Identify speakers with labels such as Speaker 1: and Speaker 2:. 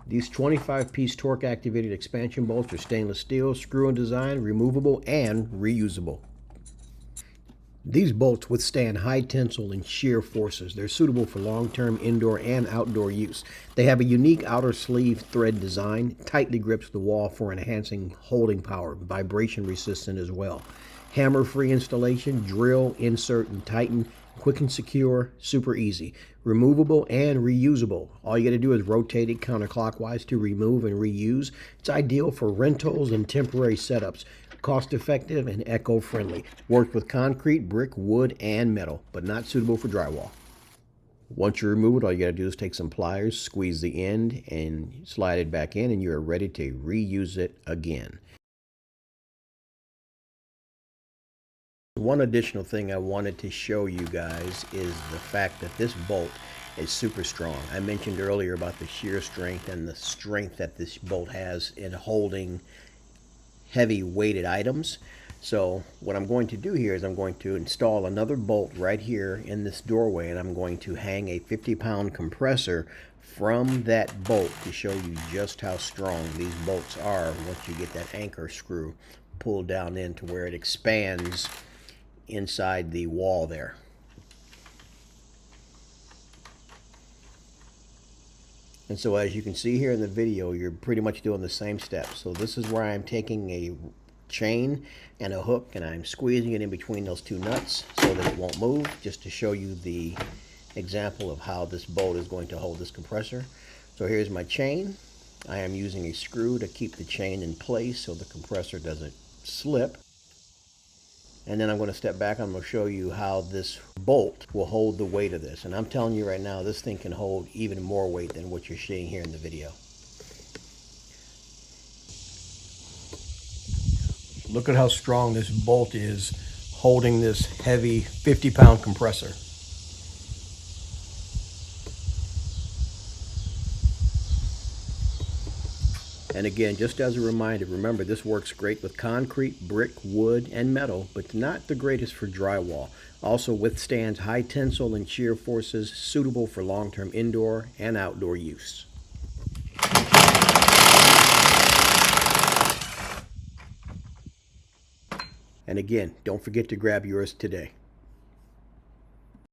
Speaker 1: These 25-piece torque-activated expansion bolts are stainless steel, screw-in design, removable, and reusable. These bolts withstand high tensile and shear forces. They're suitable for long-term indoor and outdoor use. They have a unique outer sleeve thread design, tightly grips the wall for enhancing holding power, vibration resistant as well. Hammer-free installation, drill, insert, and tighten, quick and secure, super easy. Removable and reusable. All you got to do is rotate it counterclockwise to remove and reuse. It's ideal for rentals and temporary setups. Cost-effective and eco-friendly. Works with concrete, brick, wood, and metal, but not suitable for drywall. Once you remove it, all you got to do is take some pliers, squeeze the end, and slide it back in, and you are ready to reuse it again. One additional thing I wanted to show you guys is the fact that this bolt is super strong. I mentioned earlier about the shear strength and the strength that this bolt has in holding heavy weighted items. So what I'm going to do here is I'm going to install another bolt right here in this doorway, and I'm going to hang a 50-pound compressor from that bolt to show you just how strong these bolts are once you get that anchor screw pulled down into where it expands inside the wall there. And so as you can see here in the video, you're pretty much doing the same steps. So this is where I'm taking a chain and a hook and I'm squeezing it in between those two nuts so that it won't move, just to show you the example of how this bolt is going to hold this compressor. So here's my chain. I am using a screw to keep the chain in place so the compressor doesn't slip. And then I'm going to step back. I'm going to show you how this bolt will hold the weight of this. And I'm telling you right now, this thing can hold even more weight than what you're seeing here in the video. Look at how strong this bolt is holding this heavy 50-pound compressor. And again, just as a reminder, remember this works great with concrete, brick, wood, and metal, but not the greatest for drywall. Also withstands high tensile and shear forces, suitable for long-term indoor and outdoor use. And again, don't forget to grab yours today.